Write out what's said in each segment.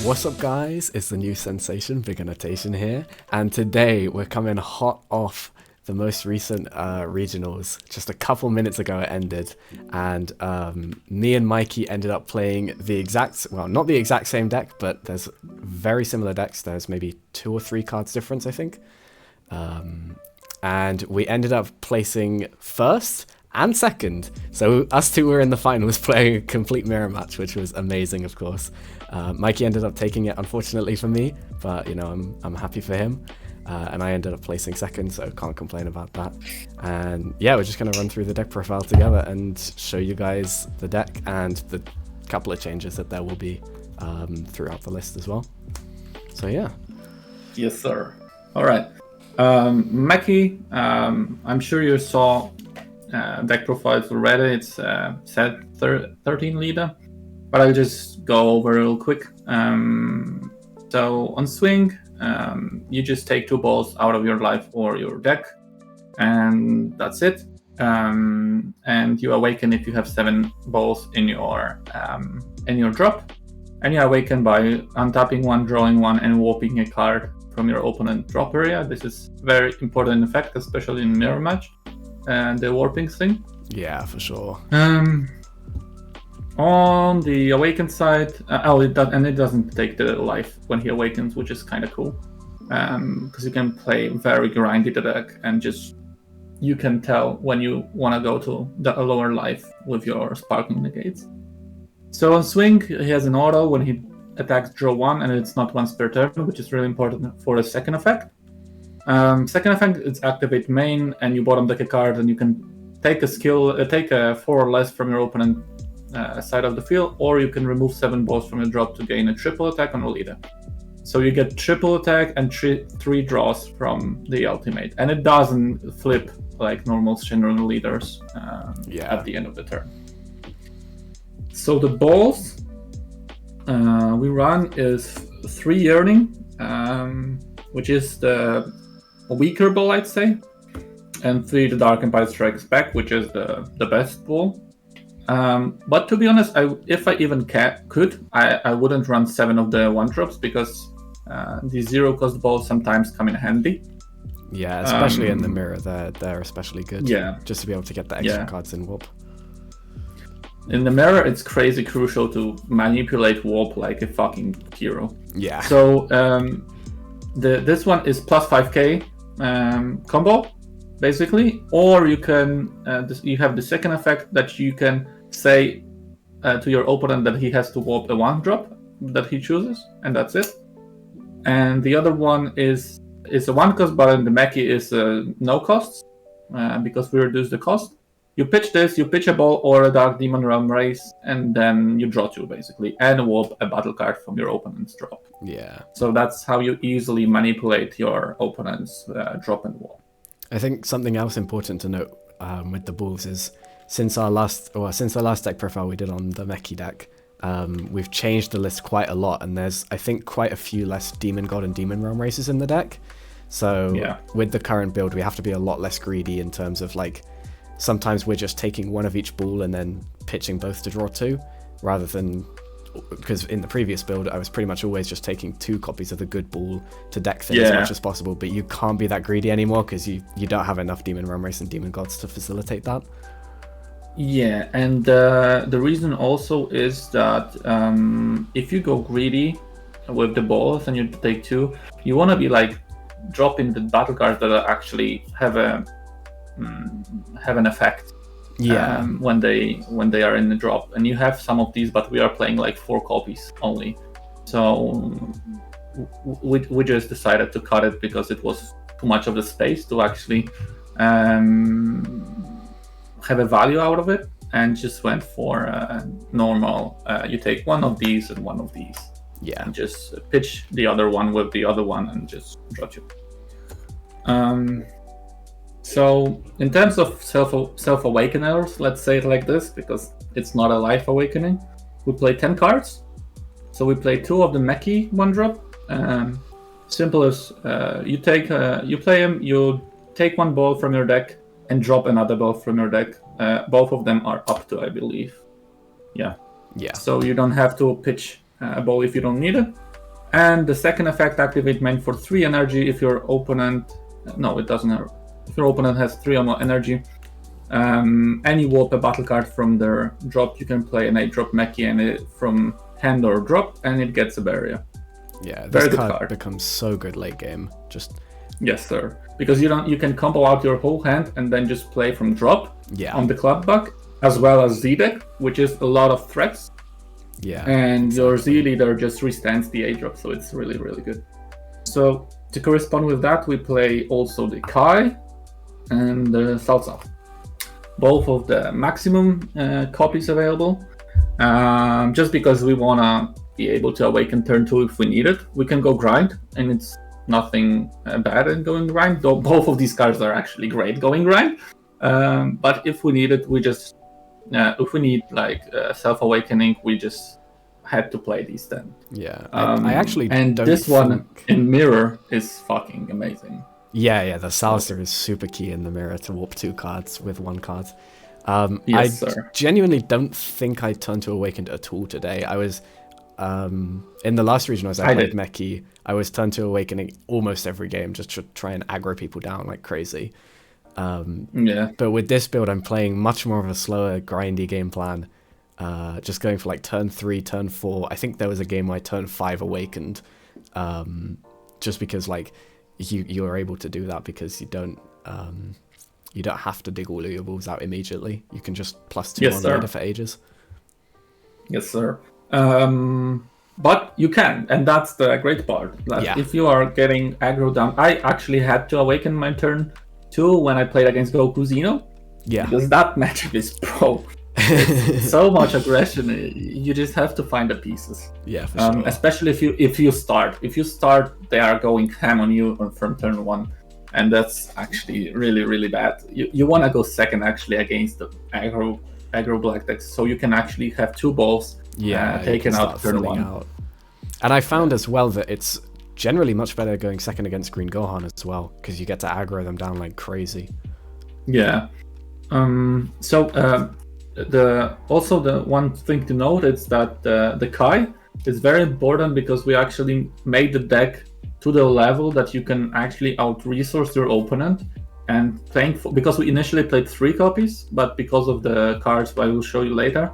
What's up, guys? It's the new sensation, Big Annotation here, and today we're coming hot off the most recent regionals. Just a couple minutes ago it ended, and me and Mikey ended up playing the exact, well, not the exact same deck, but there's very similar decks. There's maybe 2 or 3 cards difference, I think. And we ended up placing first and second. So us two were in the finals playing a complete mirror match, which was amazing, of course. Mikey ended up taking it, unfortunately for me, but you know, I'm happy for him. And I ended up placing second, so can't complain about that. And yeah, we're just gonna run through the deck profile together and show you guys the deck and the couple of changes that there will be throughout the list as well. So yeah. Yes, sir. All right. Meki, I'm sure you saw deck profiles already. It's set 13 leader, but I'll just go over real quick. So on swing, you just take 2 balls out of your life or your deck, and that's it. And you awaken if you have 7 balls in your drop, and you awaken by untapping 1, drawing 1, and warping a card from your opponent drop area. This is very important effect, especially in mirror match, and the warping thing. Yeah, for sure. On the awaken side, it doesn't take the life when he awakens, which is kind of cool, because you can play very grindy the deck, and just you can tell when you want to go to the lower life with your sparkling negates. So on swing, he has an auto when he attacks, draw 1, and it's not once per turn, which is really important for the second effect. Second effect is activate main, and you bottom deck a card, and you can take a 4 or less from your opponent side of the field, or you can remove 7 balls from your drop to gain a triple attack on a leader. So you get triple attack and 3 draws from the ultimate, and it doesn't flip like normal Shinran leaders at the end of the turn. So the balls we run is 3 Yearning, which is the weaker ball, I'd say, and 3 the Dark Empire Strikes Back, which is the best ball. But to be honest, if I even could, I wouldn't run 7 of the 1-drops, because the 0-cost balls sometimes come in handy. Yeah, especially in the mirror, they're especially good. Yeah, just to be able to get the extra cards in warp. In the mirror, it's crazy crucial to manipulate warp like a fucking hero. Yeah. So this one is plus 5k combo, basically, or you can you have the second effect that you can say to your opponent that he has to warp a 1-drop that he chooses, and that's it. And the other one is a 1-cost, but in the Meki is no costs, because we reduce the cost. You pitch this, you pitch a ball or a Dark Demon Realm Race, and then you draw 2, basically, and warp a battle card from your opponent's drop. Yeah. So that's how you easily manipulate your opponent's drop and warp. I think something else important to note with the Bulls is since the last deck profile we did on the Meki deck, we've changed the list quite a lot, and there's, I think, quite a few less Demon God and Demon Realm races in the deck. So with the current build, we have to be a lot less greedy in terms of, like, sometimes we're just taking 1 of each ball and then pitching both to draw 2, rather than, because in the previous build I was pretty much always just taking 2 copies of the good ball to deck fit as much as possible, but you can't be that greedy anymore because you don't have enough Demon Realm Race and Demon Gods to facilitate that. Yeah, and the reason also is that if you go greedy with the balls and you take 2, you want to be like dropping the battle cards that actually have an effect when they are in the drop, and you have some of these, but we are playing like 4 copies only, so we just decided to cut it because it was too much of the space to actually have a value out of it, and just went for normal. You take 1 of these and 1 of these, and just pitch the other one with the other one and just draw 2. So in terms of self-awakeners, let's say it like this, because it's not a life awakening, we play 10 cards. So we play 2 of the Meki 1-drop. Simple as you play him, you take 1 ball from your deck and drop another ball from your deck. Both of them are up to, I believe. Yeah. Yeah. So you don't have to pitch a ball if you don't need it. And the second effect, activate main for 3 energy if your opponent... No, it doesn't have... If your opponent has 3 or more energy, and you warp a battle card from their drop, you can play an 8-drop Meki and it from hand or drop, and it gets a barrier. Yeah, this Very good card card. becomes so good late game. Just Yes, sir. Because you can combo out your whole hand and then just play from drop on the club buck, as well as Z deck, which is a lot of threats. Yeah. And your Z leader just restands the 8-drop, so it's really, really good. So to correspond with that, we play also the Kai and the Salsa. Both of the maximum copies available. Just because we wanna be able to awaken turn 2 if we need it. We can go grind, and it's nothing bad in going grind, though both of these cards are actually great going grind. But if we need it, we just if we need like self-awakening, we just had to play these then. Yeah, I actually and don't this one think... in mirror is fucking amazing. Yeah, the Salsa is super key in the mirror to warp 2 cards with 1 card. Yes, I sir. genuinely don't think I turned to Awakened at all today. I was in the last region I played Meki, I was turned to Awakening almost every game just to try and aggro people down like crazy. But with this build, I'm playing much more of a slower, grindy game plan. Just going for like turn 3, turn 4. I think there was a game where I turn 5 Awakened, just because like you are able to do that because you don't have to dig all of your wolves out immediately. You can just +2 on later for ages. Yes, sir. But you can, and that's the great part. Like, if you are getting aggro down, I actually had to awaken my turn 2 when I played against Goku Zeno. Yeah. Because that matchup is pro. So much aggression. You just have to find the pieces. Yeah, for sure. Especially if you start. If you start, they are going ham on you from turn 1. And that's actually really, really bad. You want to go second actually against the aggro black decks, so you can actually have 2 balls taken out turn 1. And I found as well that it's generally much better going second against Green Gohan as well, because you get to aggro them down like crazy. Yeah. The one thing to note is that the Kai is very important because we actually made the deck to the level that you can actually out-resource your opponent. And because we initially played 3 copies, but because of the cards I will show you later,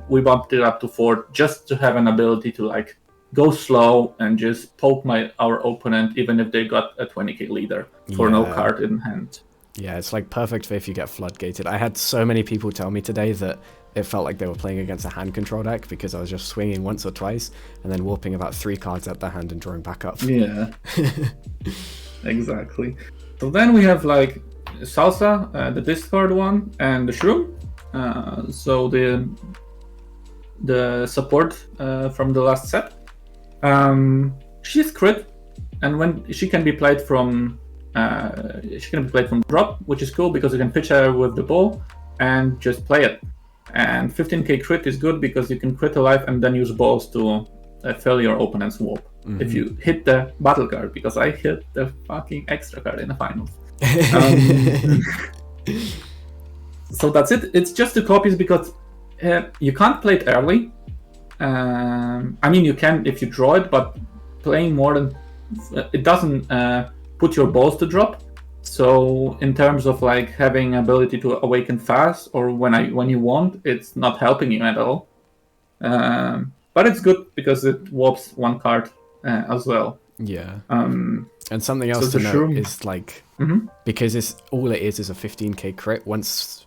we bumped it up to 4 just to have an ability to like go slow and just poke our opponent even if they got a 20k leader for no card in hand. Yeah, it's like perfect for if you get floodgated. I had so many people tell me today that it felt like they were playing against a hand control deck because I was just swinging once or twice and then warping about 3 cards out their hand and drawing back up. Yeah, exactly. So then we have like Salsa, the discard one, and the Shroom. So the support from the last set. She's crit, and when she can be played from drop, which is cool because you can pitch her with the ball and just play it. And 15k crit is good because you can crit a life and then use balls to fill your opponent's warp. Mm-hmm. If you hit the battle card, because I hit the fucking extra card in the finals. So that's it. It's just 2 copies because you can't play it early. I mean, you can if you draw it, but playing more than it doesn't put your balls to drop. So in terms of like having ability to awaken fast or when you want, it's not helping you at all. But it's good because it warps 1 card as well. Yeah. And something else to note is like because it is a 15k crit. Once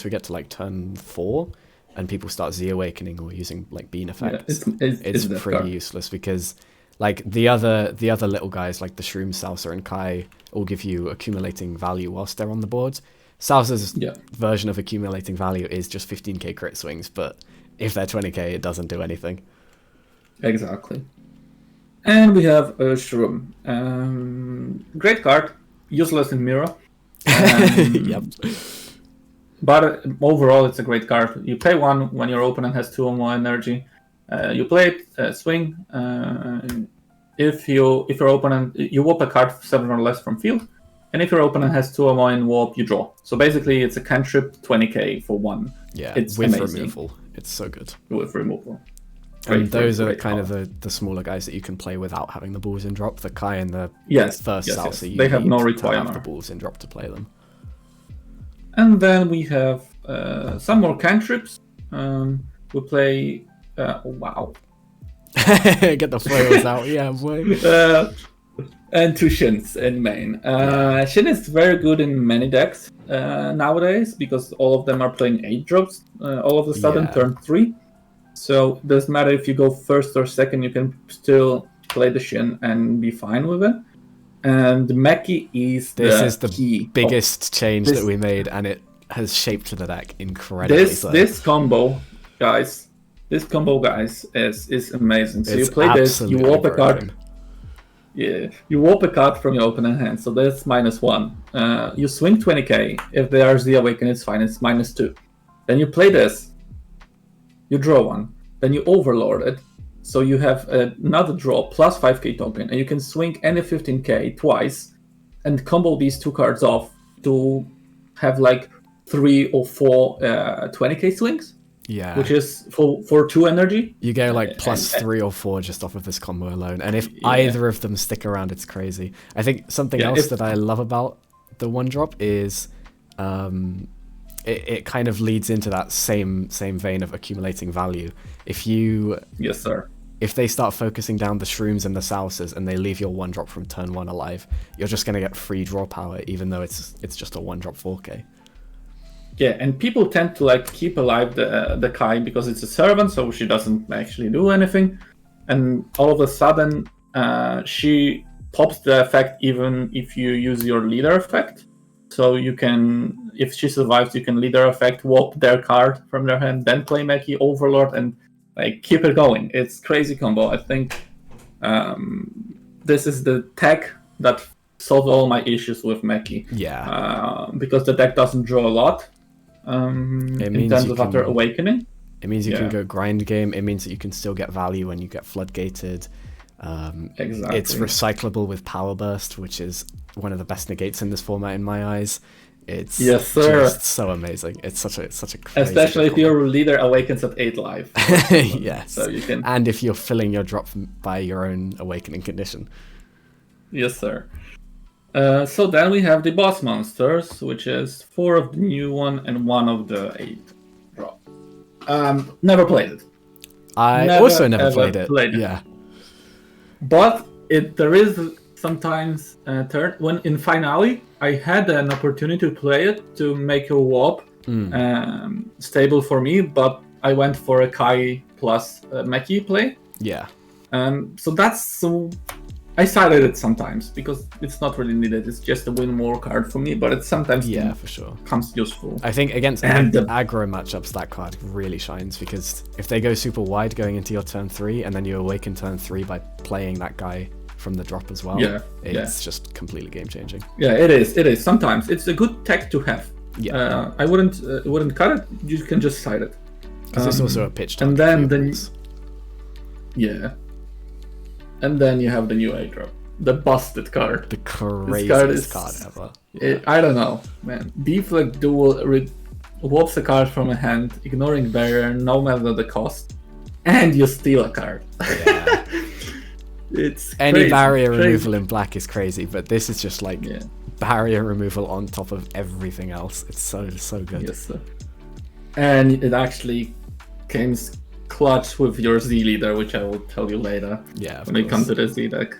we get to like turn 4 and people start Z awakening or using like bean effects, it's pretty useless because like the other little guys like the Shroom, Salsa, and Kai all give you accumulating value whilst they're on the board. Salsa's version of accumulating value is just 15k crit swings, but if they're 20k, it doesn't do anything. Exactly. And we have a Shroom. Great card, useless in mirror. Yep. But overall, it's a great card. You pay 1 when your opponent has 2 or more energy. You play it, swing. If your opponent, you warp a card 7 or less from field, and if your opponent has 2 or more in warp, you draw. So basically, it's a cantrip 20k for 1. Yeah, it's with amazing. Removal. It's so good. With removal. And those are kind of the smaller guys that you can play without having the balls in drop. The Kai and the first Salsa, you they have no need requirement to have the balls in drop to play them. And then we have some more cantrips. We play. Wow. Get the foils out, yeah, boy. And 2 Shins in main. Shin is very good in many decks nowadays because all of them are playing 8 drops all of a sudden turn 3. So it doesn't matter if you go first or second, you can still play the Shin and be fine with it. And Meki is the key. Biggest change that we made, and it has shaped the deck incredibly. This combo, guys, is amazing. So you play this, you warp a card. Yeah, you warp a card from your opponent hand, so that's -1. You swing 20k. If they are the Awaken, it's fine, it's -2. Then you play this. You draw 1. Then you overlord it. So you have another draw plus 5k token, and you can swing any 15k twice and combo these 2 cards off to have like 3 or 4 20k swings. Yeah. Which is for 2 energy. You go like +3 or 4 just off of this combo alone. And if either of them stick around, it's crazy. I think something else that I love about the 1-drop is it kind of leads into that same vein of accumulating value. If you... Yes, sir. If they start focusing down the shrooms and the salsas and they leave your 1-drop from turn 1 alive, you're just going to get free draw power, even though it's just a 1-drop 4k. Yeah, and people tend to like keep alive the Kai because it's a servant, so she doesn't actually do anything. And all of a sudden, she pops the effect even if you use your leader effect. So you can, if she survives, you can leader effect, warp their card from their hand, then play Meki, Overlord, and like keep it going. It's crazy combo. I think this is the tech that solved all my issues with Meki. Yeah. Because the deck doesn't draw a lot. In terms of after Awakening. It means you can go grind game. It means that you can still get value when you get floodgated. Exactly. It's recyclable with Power Burst, which is one of the best negates in this format in my eyes. It's just so amazing. It's such a crazy especially if your leader awakens at 8 life. Yes. So you can... And if you're filling your drop by your own awakening condition. Yes, sir. So then we have the boss monsters, which is 4 of the new one and 1 of the 8 drop. Never played it. I also never played it. Yeah. But there is sometimes turn when in finale I had an opportunity to play it to make a warp stable for me, but I went for a Kai plus Meki play. Yeah. So I sided it sometimes because it's not really needed. It's just a win more card for me, but it sometimes for sure comes useful. I think against aggro matchups, that card really shines because if they go super wide going into your turn 3 and then you awaken turn 3 by playing that guy from the drop as well, it's just completely game changing. Yeah, it is. It is. Sometimes it's a good tech to have. Yeah. I wouldn't cut it. You can just side it. Because it's also a pitch. And then and then you have the new 8-drop, the busted card. The craziest card ever. I don't know, man. Deflect Duel warps a card from a hand, ignoring barrier, no matter the cost, and you steal a card. Yeah. It's any crazy, barrier removal in black is crazy, but this is just like Yeah. barrier removal on top of everything else. It's so good. Yes, sir. And it actually came clutch with your Z leader, which I will tell you later. Yeah, when we come to the Z deck.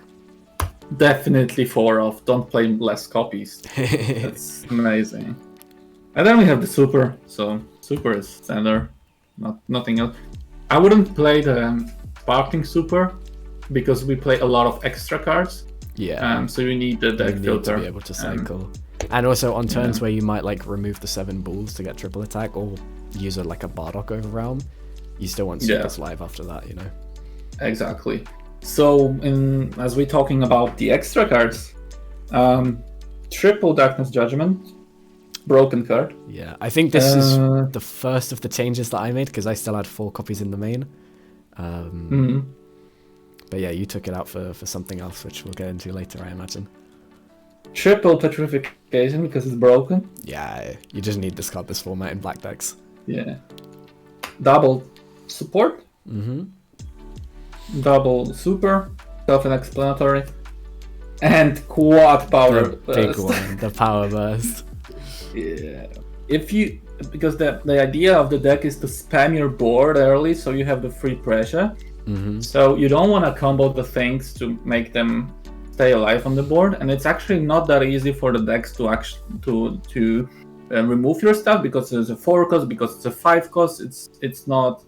Definitely 4 off. Don't play less copies. That's amazing. And then we have the super. So super is standard, nothing else. I wouldn't play the sparkling super because we play a lot of extra cards. Yeah. So you need the deck filter to be able to cycle. And also on turns where you might like remove the 7 bulls to get triple attack or use it like a Bardock Overrealm, you still want Supers live after that, you know? Exactly. So as we're talking about the extra cards, triple Darkness Judgment, broken card. Yeah, I think this is the first of the changes that I made because I still had 4 copies in the main. But yeah, you took it out for something else, which we'll get into later, I imagine. Triple Petrification because it's broken. Yeah, you just need this card this format in black decks. Yeah. Double Support. double super, self-explanatory, and quad power The big one, the power burst. Yeah. Because the idea of the deck is to spam your board early, so you have the free pressure. So you don't want to combo the things to make them stay alive on the board, and it's actually not that easy for the decks to remove your stuff, because there's a 4 cost, because it's a 5 cost. It's not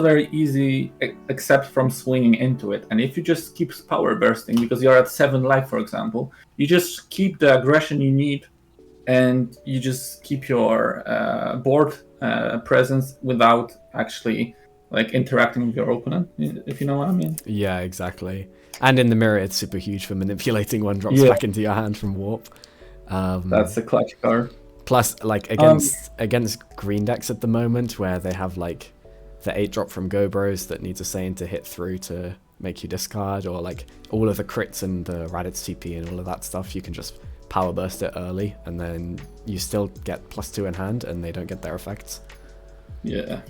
very easy except from swinging into it. And if you just keep power bursting because you're at 7 life, for example, you just keep the aggression you need, and you just keep your board presence without actually like interacting with your opponent, if you know what I mean. Yeah, exactly. And in the mirror, it's super huge for manipulating 1-drops back into your hand from warp. That's a clutch card. Plus, like against green decks at the moment, where they have like the 8-drop from Go Bros that needs a Saiyan to hit through to make you discard, or like all of the crits and the Raditz TP and all of that stuff, you can just power burst it early, and then you still get +2 in hand, and they don't get their effects. Yeah.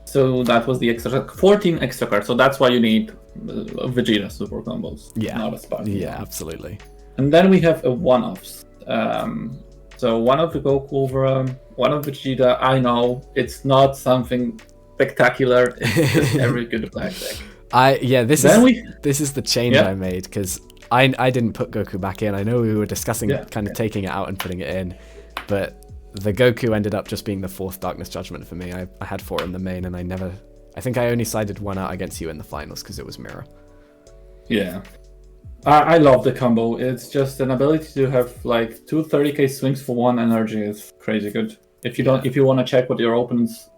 So that was the extra 14 extra cards. So that's why you need Vegeta super combos. Yeah. Not a Sparky. Yeah, absolutely. And then we have a one-offs. So one of the Goku, one of Vegeta. I know it's not something spectacular. It's just every good black deck. This is the change I made, because I didn't put Goku back in. I know we were discussing kind of taking it out and putting it in, but the Goku ended up just being the 4th Darkness Judgment for me. I had 4 in the main, and I think I only sided 1 out against you in the finals because it was mirror. Yeah. I love the combo. It's just an ability to have like 2 30k swings for 1 energy is crazy good. If you want to check what your opponent's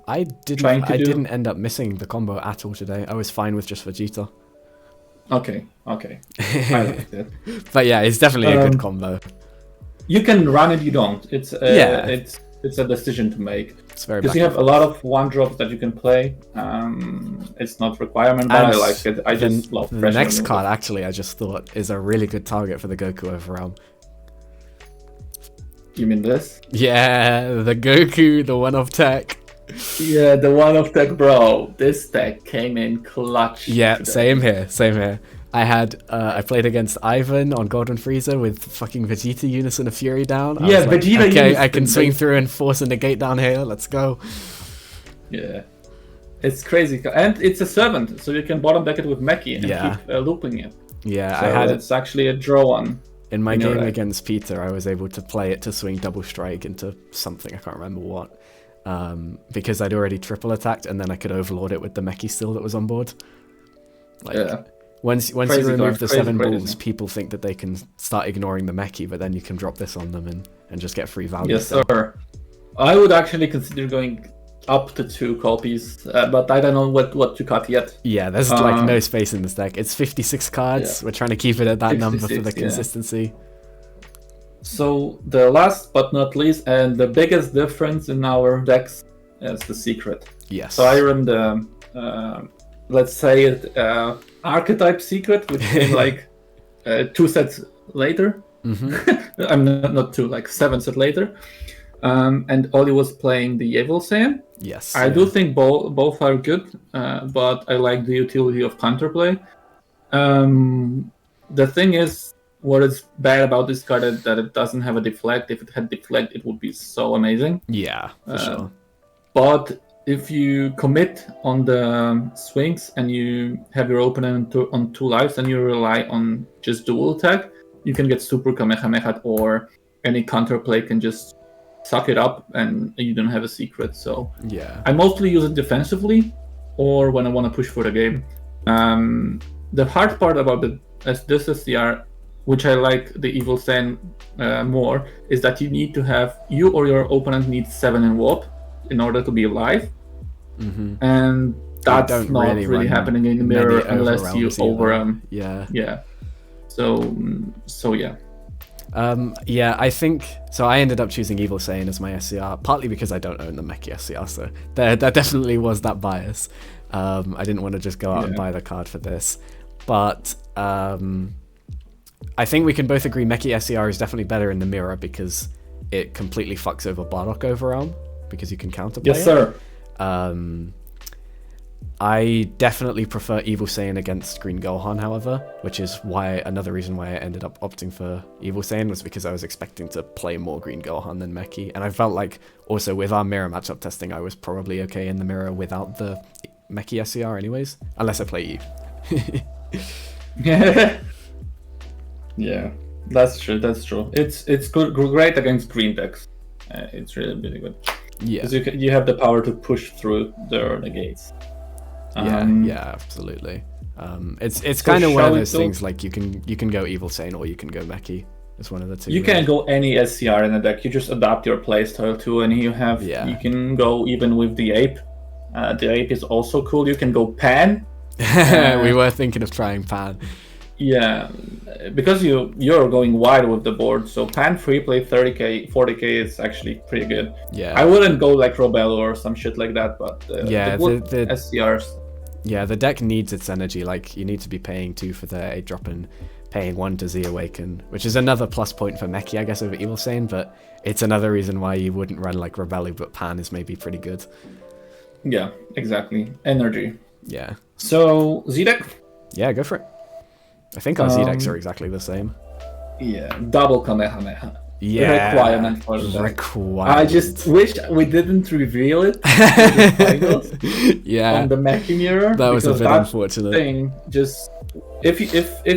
I didn't end up missing the combo at all today. I was fine with just Vegeta. Okay. I liked it. But yeah, it's definitely a good combo. You can run it, you don't. It's a decision to make. It's very because you have a lot of 1-drops that you can play. It's not requirement, but I like it. I just love the next card. Actually, I just thought is a really good target for the Goku Overrealm. You mean this? Yeah, the Goku, the one-off tech. Yeah, the one-off tech, bro. This deck came in clutch. Yeah, today. same here. I played against Ivan on Golden Frieza with fucking Vegeta Unison of Fury down. Vegeta Unison. I can swing through and force a negate down here. Let's go. Yeah. It's crazy. And it's a servant, so you can bottom deck it with Meki and keep looping it. Yeah, so it's actually a draw one. In my game against Peter, I was able to play it to swing double strike into something, I can't remember what. Because I'd already triple attacked, and then I could overlord it with the Meki still that was on board. Once you remove the 7 balls, people think that they can start ignoring the Meki, but then you can drop this on them and just get free value. Yes, sir. I would actually consider going up to 2 copies, but I don't know what to cut yet. Yeah, there's like no space in this deck. It's 56 cards. Yeah. We're trying to keep it at that number for the consistency. So the last but not least, and the biggest difference in our decks is the secret. Yes. So I run the let's say it archetype secret, which came like 2 sets later. I'm not 2, like 7 sets later. And Oli was playing the Evil Saiyan. Yes. I do think both are good, but I like the utility of counterplay. The thing is, what is bad about this card is that it doesn't have a deflect. If it had deflect, it would be so amazing. Yeah, for sure. But if you commit on the swings and you have your opponent on 2 lives and you rely on just dual attack, you can get super Kamehameha, or any counterplay can just suck it up and you don't have a secret. So yeah, I mostly use it defensively or when I want to push for the game. The hard part about this SDR, which I like the Evil Saiyan more, is that you or your opponent needs 7 in warp in order to be alive. And that's not really happening in the mirror unless you over yeah. So yeah. I think so. I ended up choosing Evil Saiyan as my SCR, partly because I don't own the Meki SCR, so there definitely was that bias. I didn't want to just go out and buy the card for this, but I think we can both agree Meki SCR is definitely better in the mirror because it completely fucks over Bardock Overrealm because you can counterplay. Yes, sir. I definitely prefer Evil Saiyan against Green Gohan, however, which is another reason why I ended up opting for Evil Saiyan was because I was expecting to play more Green Gohan than Meki, and I felt like also with our mirror matchup testing, I was probably okay in the mirror without the Meki SCR anyways, unless I play Eve. Yeah, that's true. That's true. It's great against green decks. It's really good. Yeah. Because you have the power to push through their negates. Yeah, absolutely. It's kind of one of those things like you can go Evil Saiyan or you can go Meki. It's one of the two. You can go any SCR in a deck. You just adapt your playstyle to, and you can go even with the ape. The ape is also cool. You can go Pan. We were thinking of trying Pan. Yeah, because you're going wide with the board, so Pan free play 30k, 40k is actually pretty good. Yeah. I wouldn't go like Robello or some shit like that, but the SCRs. Yeah, the deck needs its energy. Like, you need to be paying 2 for the 8-drop and paying 1 to Z Awaken, which is another plus point for Meki, I guess, over Evil Saiyan, but it's another reason why you wouldn't run like Rebelli, but Pan is maybe pretty good. Yeah, exactly. Energy. Yeah. So, Z-Deck? Yeah, go for it. I think our Z-Decks are exactly the same. Yeah, double Kamehameha. Yeah, requirement for the deck. Requirement. I just wish we didn't reveal it yeah, on the Meki mirror. That was a bit unfortunate. Thing, just if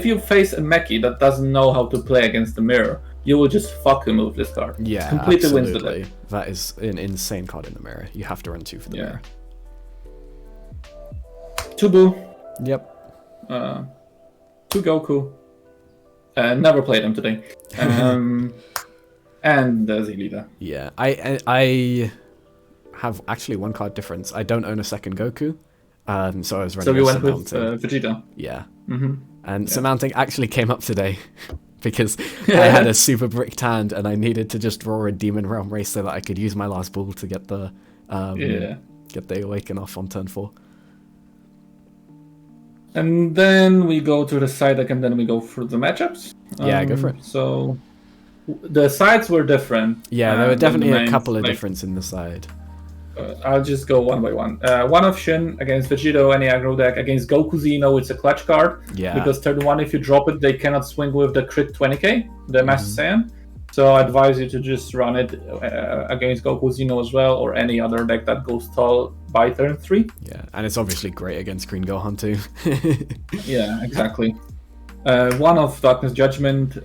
you face a Meki that doesn't know how to play against the mirror, you will just fucking move this card. Yeah, completely absolutely. wins the deck. That is an insane card in the mirror. You have to run 2 for the mirror. 2 Boo. Yep. 2 Goku. Never played them today. And Z-Leader. Yeah, I have actually 1 card difference. I don't own a second Goku, so I was running. So we went Surmounting. with Vegeta. Yeah. Mm-hmm. And Surmounting actually came up today because I had a super bricked hand and I needed to just draw a Demon Realm Race so that I could use my last ball to get the Awaken off on turn 4. And then we go to the side deck and then we go through the matchups. Yeah, go for it. So the sides were different. Yeah, there were definitely a couple of differences in the side. I'll just go one by one. One of Shin against Vegito, any aggro deck. Against Goku Zeno, it's a clutch card. Yeah. Because turn 1, if you drop it, they cannot swing with the crit 20k, the Master Saiyan. So I advise you to just run it against Goku Zeno as well, or any other deck that goes tall by turn 3. Yeah, and it's obviously great against Green Gohan too. Yeah, exactly. One of Darkness Judgment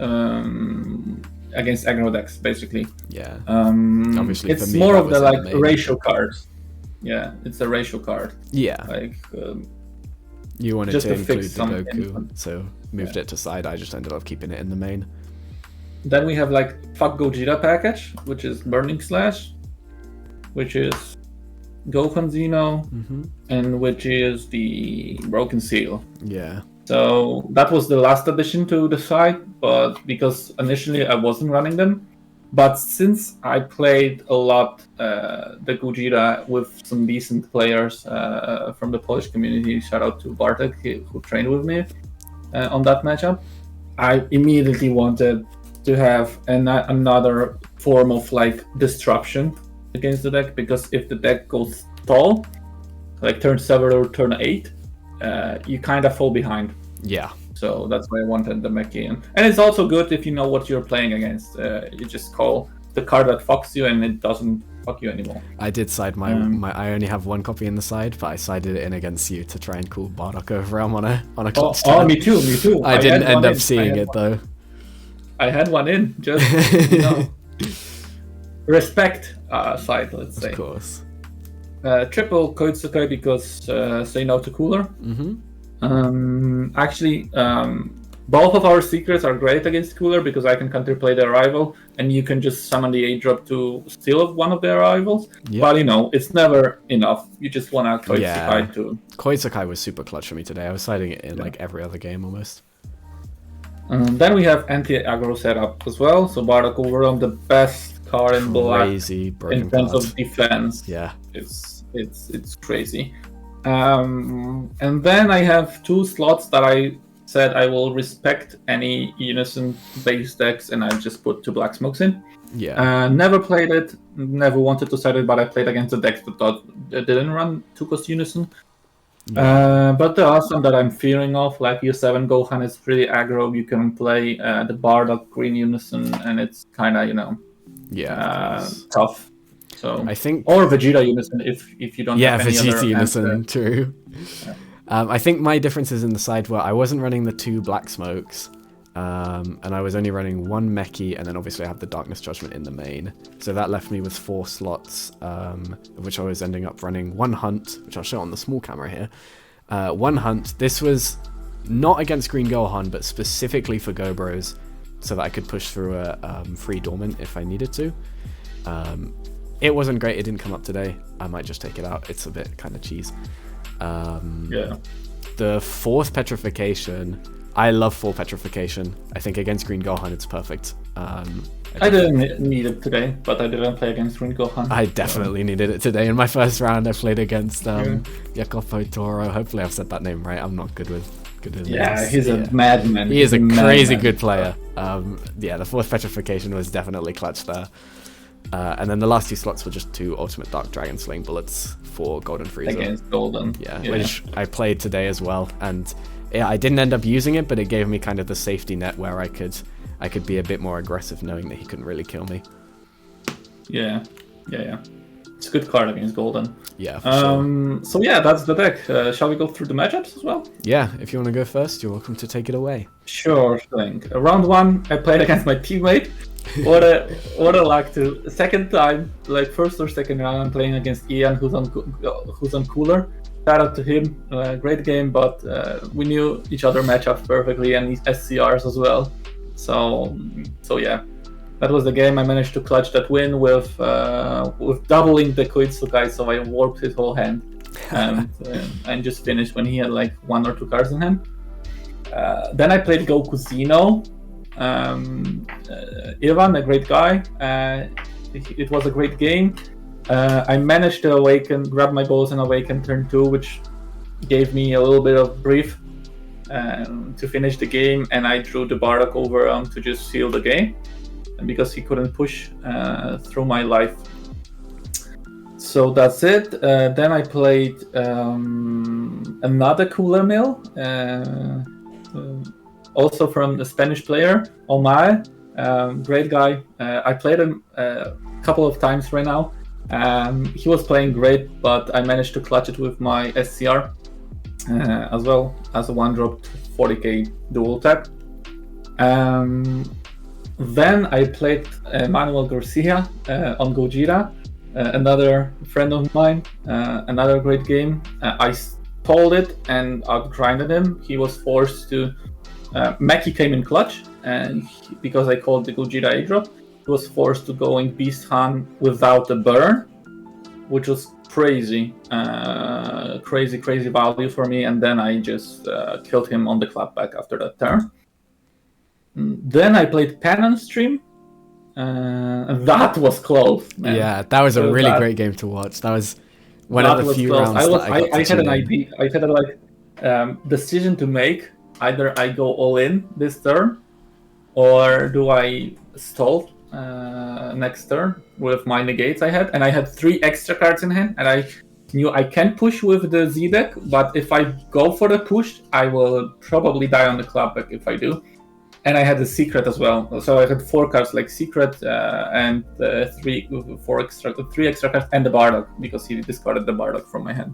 against aggro decks, basically. Yeah. Obviously, it's for me, more of the like ratio cards. Yeah, it's a ratio card. Yeah. Like you wanted just to include fix the Goku, so moved it to side. I just ended up keeping it in the main. Then we have like Fuck Gogeta package, which is Burning Slash, which is Gohan Zeno, and which is the Broken Seal. Yeah. So that was the last addition to the site, but because initially I wasn't running them, but since I played a lot the Gogeta with some decent players from the Polish community, shout out to Bartek who trained with me on that matchup, I immediately wanted to have another form of like disruption against the deck, because if the deck goes tall, like turn 7 or turn 8, you kind of fall behind. Yeah. So that's why I wanted the Meki in. And it's also good if you know what you're playing against. You just call the card that fucks you and it doesn't fuck you anymore. I did side my I only have 1 copy in the side, but I sided it in against you to try and cool Bardock overrealm on a clutch turn. Oh, me too. I didn't end up seeing it though. I had one in, just respect side, let's say. Of course. Triple Koitsukai because say no to cooler. Actually, both of our secrets are great against cooler because I can counterplay the arrival and you can just summon the 8-drop to steal one of their arrivals. Yep. But it's never enough. You just want to Koitsukai too. Koitsukai was super clutch for me today. I was siding it in like every other game almost. Then we have anti-aggro setup as well. So Bardock Overwhelm, the best card in black in terms of defense. Yeah, it's crazy. And then I have 2 slots that I said I will respect any Unison base decks, and I just put 2 Black Smokes in. Yeah. Never played it, never wanted to side it, but I played against the decks that didn't run 2 cost Unison. But there are some that I'm fearing of, like U7 Gohan is pretty aggro. You can play the Bardock Green Unison, and it's kind of, tough. So I think, or Vegeta Unison if you don't have any Vegeta other Unison, answer. true. Yeah. I think my difference is in the side where I wasn't running the 2 Black Smokes, and I was only running 1 Mechi, and then obviously I have the Darkness Judgment in the main. So that left me with 4 slots, of which I was ending up running 1 Hunt, which I'll show on the small camera here. 1 Hunt. This was not against Green Gohan, but specifically for Gobros, so that I could push through a free Dormant if I needed to. It wasn't great. It didn't come up today. I might just take it out. It's a bit kind of cheese. The 4th Petrification. I love 4 Petrification. I think against Green Gohan it's perfect. I didn't need it today, but I didn't play against Green Gohan. I definitely needed it today. In my first round, I played against Jacopo Toro. Hopefully I've said that name right. I'm not good with names. He's a madman. He is a crazy good player. The 4th Petrification was definitely clutch there. And then the last 2 slots were just 2 Ultimate Dark Dragon Slaying Bullets for Golden Frieza. Against Golden. Which I played today as well. And I didn't end up using it, but it gave me kind of the safety net where I could be a bit more aggressive knowing that he couldn't really kill me. Yeah. It's a good card against Golden. Yeah, for sure. So yeah, that's the deck. Shall we go through the matchups as well? Yeah, if you want to go first, you're welcome to take it away. Sure thing. Round 1, I played against my teammate. What a luck to second time, like first or second round, I'm playing against Ian, who's on Cooler. Shout out to him. Great game, but we knew each other matchups perfectly and SCRs as well. So yeah, that was the game. I managed to clutch that win with doubling the Koitsukai, so I warped his whole hand and just finished when he had like 1 or 2 cards in hand. Then I played Goku Zeno. Ivan, a great guy. It was a great game. I managed to grab my balls and awaken turn 2, which gave me a little bit of brief to finish the game, and I drew the Bardock over to just seal the game, and because he couldn't push through my life. So that's it. Then I played another Cooler Mill, also from the Spanish player, Omar. Great guy. I played him a couple of times right now. He was playing great, but I managed to clutch it with my SCR as well as a 1-drop 40k dual tap. Then I played Manuel Garcia on Gojira, another friend of mine, another great game. I stalled it and outgrinded him. He was forced to... Meki came in clutch, and because I called the Gojira A-drop, he was forced to go in Beast Han without a burn, which was crazy value for me, and then I just killed him on the clapback after that turn. Then I played Pen on stream, and that was close, man. Yeah, that was a really great game to watch. That was one of the few rounds I had an idea. I had a decision to make. Either I go all in this turn, or do I stall next turn with my negates I had. And I had 3 extra cards in hand, and I knew I can push with the Z deck, but if I go for the push, I will probably die on the clapback if I do. And I had the secret as well, so I had 4 cards like secret and 3 extra cards and the Bardock, because he discarded the Bardock from my hand.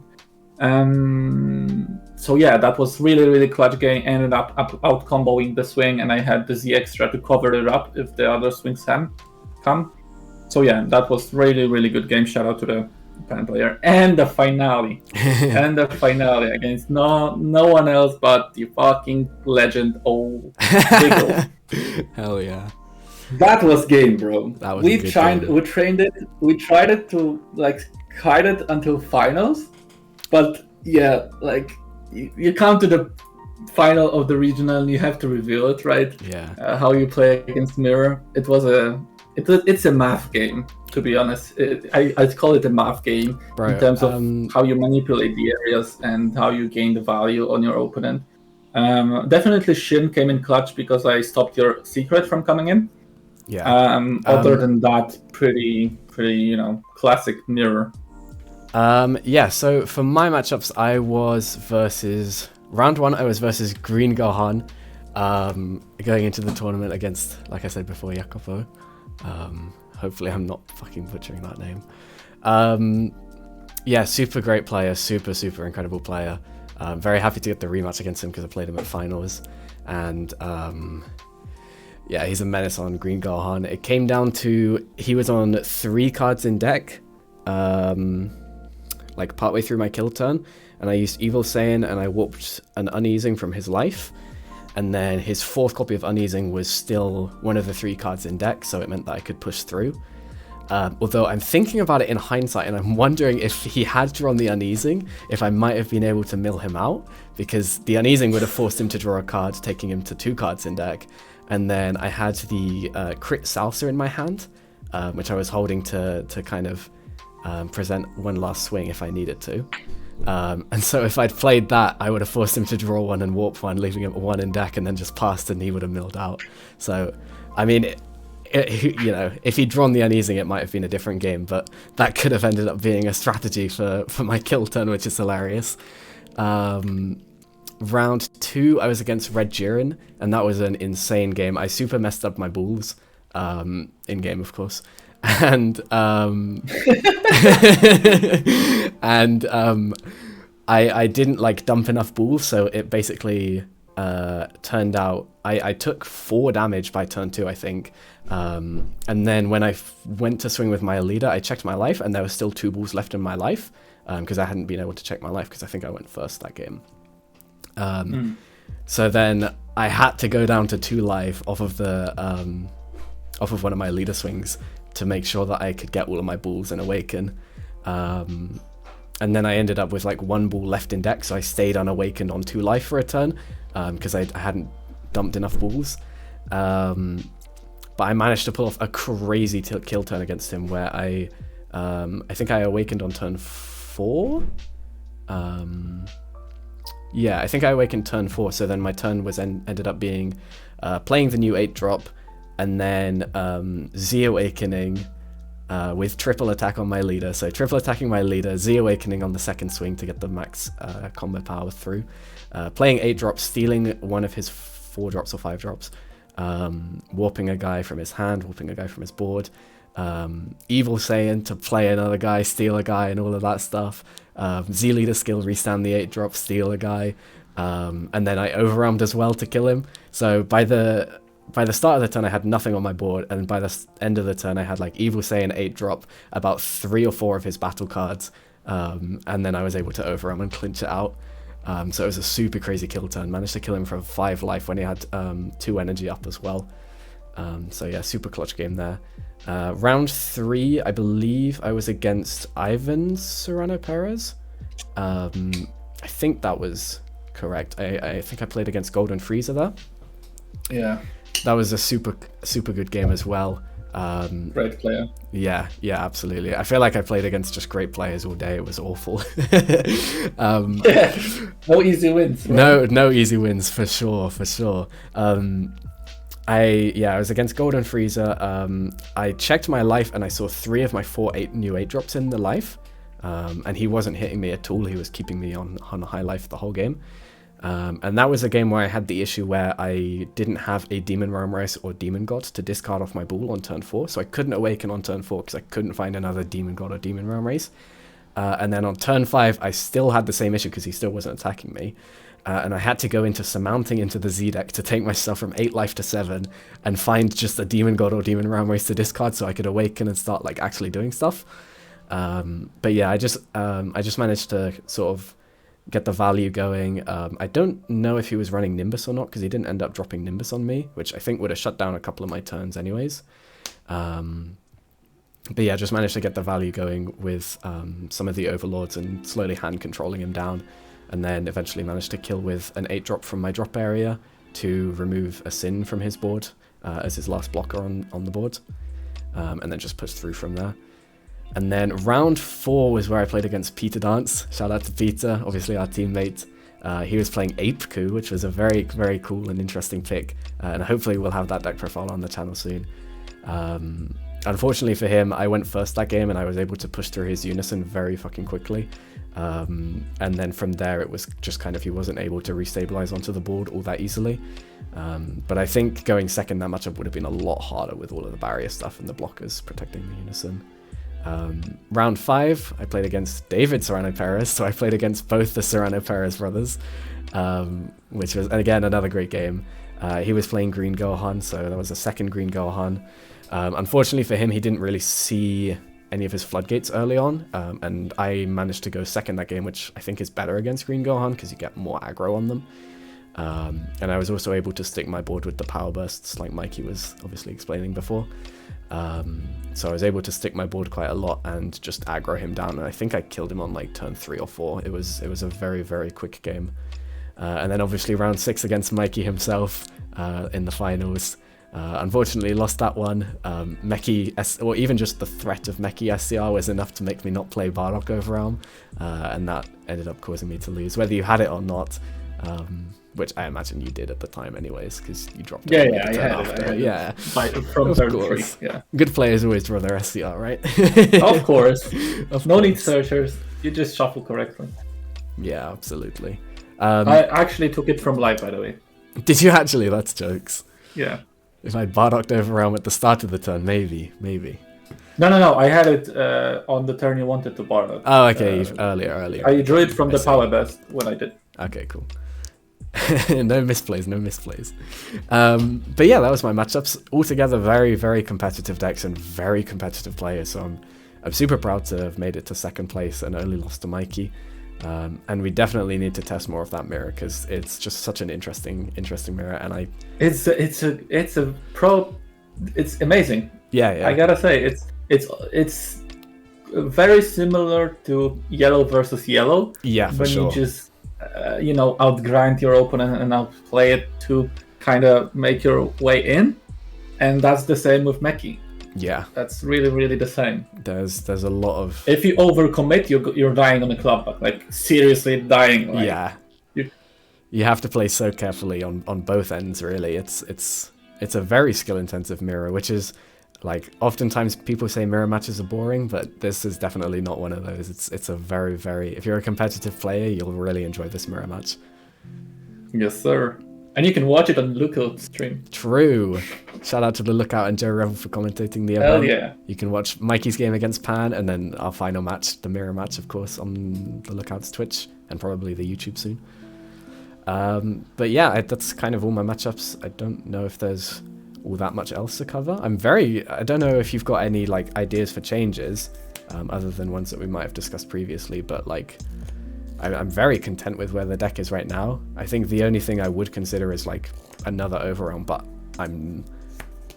So yeah, that was really clutch game. Ended up out comboing the swing, and I had the Z extra to cover it up if the other swings come. So yeah, that was really good game. Shout out to the Pen player. And the finale. Against no one else but the fucking legend Biggle. Hell yeah. That was game, bro. That was we tried it to like hide it until finals. But yeah, like you come to the final of the regional and you have to reveal it, right? Yeah. How you play against Mirror. It's a math game, to be honest. I'd call it a math game, bro, in terms of how you manipulate the areas and how you gain the value on your opponent. Definitely Shin came in clutch because I stopped your secret from coming in. Yeah. Other than that, pretty classic Mirror. Yeah, so for my matchups, round one, I was versus Green Gohan, going into the tournament against, like I said before, Jacopo. Hopefully I'm not fucking butchering that name. Yeah, super great player, super incredible player. Very happy to get the rematch against him because I played him at finals. And yeah, he's a menace on Green Gohan. It came down to, he was on 3 cards in deck, like partway through my kill turn, and I used Evil Saiyan and I warped an Uneasing from his life, and then his 4th copy of Uneasing was still one of the 3 cards in deck, so it meant that I could push through. Although I'm thinking about it in hindsight, and I'm wondering if he had drawn the Uneasing, if I might have been able to mill him out, because the Uneasing would have forced him to draw a card, taking him to 2 cards in deck, and then I had the Crit Salsa in my hand, which I was holding to kind of present one last swing if I needed to. And so if I'd played that, I would have forced him to draw 1 and warp 1, leaving him 1 in deck, and then just passed and he would have milled out. So, I mean, you know, if he'd drawn the Uneasing, it might have been a different game, but that could have ended up being a strategy for my kill turn, which is hilarious. Round 2, I was against Red Jiren, and that was an insane game. I super messed up my balls, in game, of course. And I didn't like dump enough balls, so it basically turned out I took 4 damage by turn 2, I think. And then when I went to swing with my leader, I checked my life, and there were still 2 balls left in my life, because I hadn't been able to check my life because I think I went first that game. So then I had to go down to 2 life off of one of my leader swings to make sure that I could get all of my balls and awaken. And then I ended up with like 1 ball left in deck, so I stayed unawakened on 2 life for a turn, because I hadn't dumped enough balls. But I managed to pull off a crazy kill turn against him where I think I awakened on turn 4. Yeah, I think I awakened turn 4, so then my turn was ended up being playing the new 8-drop, and then Z-awakening with triple attack on my leader. So triple attacking my leader, Z-awakening on the 2nd swing to get the max combo power through. Playing 8-drop, stealing one of his 4-drops or 5-drops, warping a guy from his hand, warping a guy from his board, Evil Saiyan to play another guy, steal a guy, and all of that stuff. Z-leader skill, restand the 8-drop, steal a guy, and then I overwhelmed as well to kill him. So by the start of the turn, I had nothing on my board, and by the end of the turn, I had like Evil Saiyan 8-drop, about 3 or 4 of his battle cards, and then I was able to overwhelm and clinch it out. So it was a super crazy kill turn. Managed to kill him for 5 life when he had 2 energy up as well. So yeah, super clutch game there. Round 3, I believe I was against Ivan Serrano Perez. I think that was correct. I think I played against Golden Freezer there. Yeah. That was a super good game as well. Great player. Yeah, absolutely. I feel like I played against just great players all day. It was awful. Yeah, no easy wins. Right? No easy wins for sure. I was against Golden Freezer. I checked my life and I saw 3 of my 4 new 8-drops in the life, and he wasn't hitting me at all. He was keeping me on high life the whole game. And that was a game where I had the issue where I didn't have a Demon Realm Race or Demon God to discard off my ball on turn 4, so I couldn't awaken on turn 4 because I couldn't find another Demon God or Demon Realm Race. And then on turn 5, I still had the same issue because he still wasn't attacking me. And I had to go into surmounting into the Z deck to take myself from 8 life to 7 and find just a Demon God or Demon Realm Race to discard so I could awaken and start like actually doing stuff. But yeah, I just managed to sort of get the value going. I don't know if he was running Nimbus or not because he didn't end up dropping Nimbus on me, which I think would have shut down a couple of my turns anyways. But yeah, just managed to get the value going with some of the overlords and slowly hand controlling him down, and then eventually managed to kill with an 8-drop from my drop area to remove a Sin from his board as his last blocker on the board, and then just push through from there. And then round 4 was where I played against Peter Dance. Shout out to Peter, obviously our teammate. He was playing Ape Coup, which was a very, very cool and interesting pick. And hopefully we'll have that deck profile on the channel soon. Unfortunately for him, I went first that game and I was able to push through his unison very fucking quickly. And then from there, it was just kind of he wasn't able to restabilize onto the board all that easily. But I think going second that matchup would have been a lot harder with all of the barrier stuff and the blockers protecting the unison. Round 5, I played against David Serrano Perez, so I played against both the Serrano Perez brothers, which was, again, another great game. He was playing green Gohan, so that was a second green Gohan. Unfortunately for him, he didn't really see any of his floodgates early on, and I managed to go second that game, which I think is better against green Gohan because you get more aggro on them. And I was also able to stick my board with the power bursts, like Mikey was obviously explaining before. So I was able to stick my board quite a lot and just aggro him down, and I think I killed him on like turn 3 or 4. It was a very, very quick game. And then obviously round 6 against Mikey himself in the finals. Unfortunately lost that one. Or even just the threat of Mechi SCR was enough to make me not play Bardock Overarm, and that ended up causing me to lose, whether you had it or not. Which I imagine you did at the time anyways, because you dropped it. I had it. Yeah. From turn 3, yeah. Good players always draw their SCR, right? Of course. No need searchers. You just shuffle correctly. Yeah, absolutely. I actually took it from live, by the way. Did you actually? That's jokes. Yeah. If I'd Bardocked Overarm at the start of the turn, maybe. No. I had it on the turn you wanted to Bardock. Oh, okay. Earlier. I drew it from the power best when I did. Okay, cool. No misplays. But yeah, that was my matchups. Altogether, very, very competitive decks and very competitive players. So I'm super proud to have made it to second place and only lost to Mikey. And we definitely need to test more of that mirror because it's just such an interesting mirror. And it's amazing. Yeah. I gotta say, it's very similar to yellow versus yellow. Yeah, for sure. You just outgrind your opponent and outplay it to kind of make your way in, and that's the same with Mechi. Yeah, that's really, really the same. There's a lot of, if you overcommit, you're dying on the club, but like seriously dying. Like, yeah, you have to play so carefully on both ends. Really, it's a very skill intensive mirror, which is like oftentimes people say mirror matches are boring, but this is definitely not one of those. It's a very, very, if you're a competitive player, you'll really enjoy this mirror match. Yes, sir. And you can watch it on Lookout stream. True. Shout out to the Lookout and Joe Revel for commentating the event. Hell yeah. You can watch Mikey's game against Pan, and then our final match, the mirror match, of course, on the Lookout's Twitch and probably the YouTube soon. But yeah, that's kind of all my matchups. I don't know if there's all that much else to cover. I don't know if you've got any like ideas for changes, other than ones that we might have discussed previously, but like I'm very content with where the deck is right now. I think the only thing I would consider is like another Overrealm, but I'm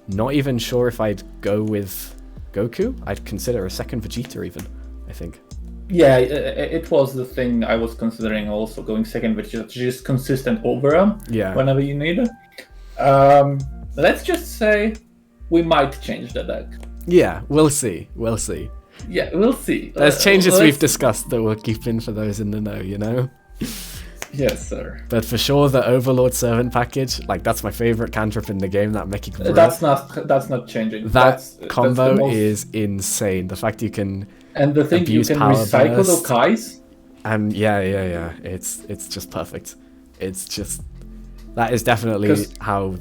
not even sure if I'd go with Goku. I'd consider a second Vegeta even, I think. Yeah, it was the thing I was considering also, going second Vegeta, just consistent Overrealm. Yeah. Whenever you need it. Let's just say we might change the deck. Yeah, we'll see. Yeah, we'll see. There's changes we've discussed that we'll keep in for those in the know, you know? Yes, sir. But for sure, the Overlord Servant package, like that's my favorite cantrip in the game, that MECHIKABURA. That's not changing. That combo is insane. The fact you can and the thing you can recycle the Kais. And yeah. It's just perfect. It's just, that is definitely how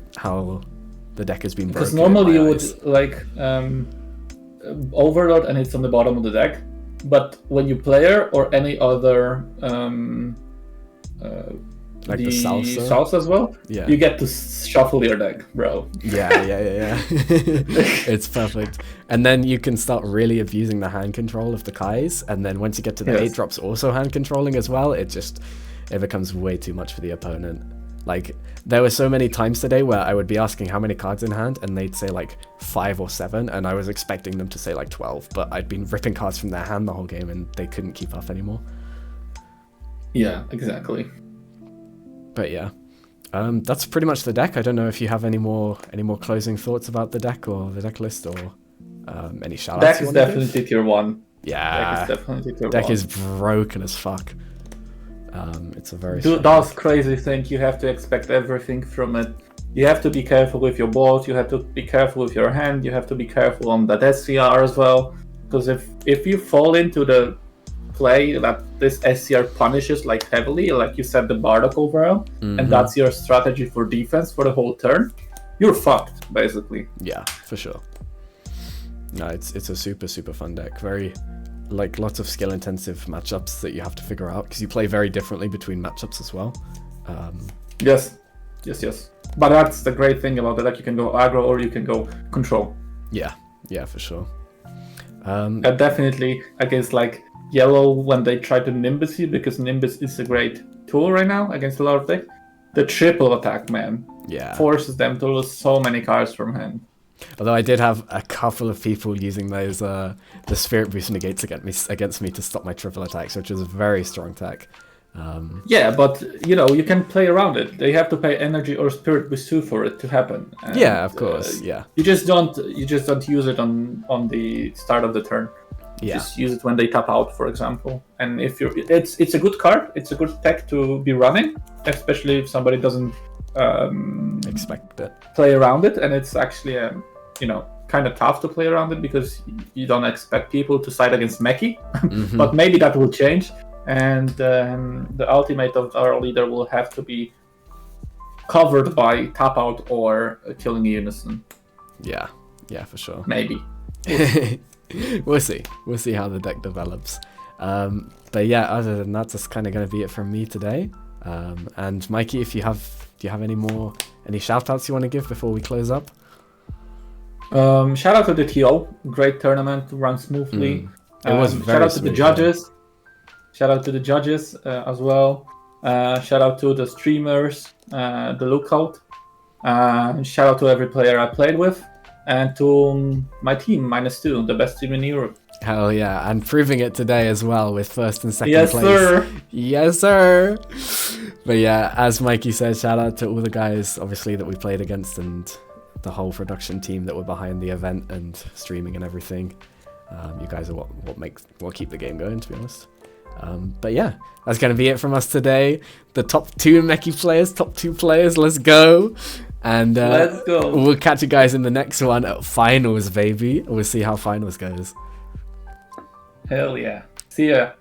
the deck has been broken. Because normally you would like Overlord and it's on the bottom of the deck, but when you player or any other like the salsa. Salsa as well, yeah, you get to shuffle your deck, bro. Yeah. It's perfect. And then you can start really abusing the hand control of the Kais, and then once you get to the 8-drops also hand controlling as well, it becomes way too much for the opponent. Like, there were so many times today where I would be asking how many cards in hand, and they'd say like 5 or 7, and I was expecting them to say like 12, but I'd been ripping cards from their hand the whole game, and they couldn't keep up anymore. Yeah, exactly. But yeah, that's pretty much the deck. I don't know if you have any more closing thoughts about the deck or the deck list, or any shoutouts. Deck is definitely tier 1. Yeah, deck is definitely tier 1. Deck is broken as fuck. It's a very does crazy thing. You have to expect everything from it. you have to be careful with your bolt, you have to be careful with your hand, you have to be careful on that SCR as well. Because if you fall into the play that this SCR punishes like heavily, like you said, the Bardock overall, and that's your strategy for defense for the whole turn, you're fucked, basically. Yeah, for sure. No, it's a super fun deck. Very, like, lots of skill intensive matchups that you have to figure out because you play very differently between matchups as well. Yes. But that's the great thing about the deck. You can go aggro or you can go control. Yeah, for sure. Definitely against like yellow when they try to Nimbus you, because Nimbus is a great tool right now against a lot of decks. The triple attack, man, forces them to lose so many cards from hand. Although I did have a couple of people using those the Spirit Boost negates against me to stop my triple attacks, which is a very strong tech. Yeah, but you can play around it. They have to pay energy or Spirit Boost 2 for it to happen. And, yeah, of course. You just don't use it on the start of the turn. Yeah. Just use it when they tap out, for example. And if it's a good card. It's a good tech to be running, especially if somebody doesn't expect it. Play around it, and it's actually kind of tough to play around it because you don't expect people to side against Meki. But maybe that will change, and the ultimate of our leader will have to be covered by tap out or killing unison. Yeah, for sure. Maybe. We'll see how the deck develops. But yeah, other than that, that's kind of going to be it from me today. And Mikey, do you have any shout outs you want to give before we close up? Shout out to the TO, great tournament, run smoothly. It was very shout out smooth, to the judges. Shout out to the judges as well. Shout out to the streamers, the lookout. Shout out to every player I played with, and to my team, -2, the best team in Europe. Hell yeah, and proving it today as well with first and second yes, place. Sir. Yes, sir. But yeah, as Mikey said, shout out to all the guys, obviously, that we played against and the whole production team that were behind the event and streaming and everything. You guys are what keep the game going, to be honest. But yeah, that's going to be it from us today. The top two players, let's go. And let's go. We'll catch you guys in the next one at finals, baby. We'll see how finals goes. Hell yeah. See ya.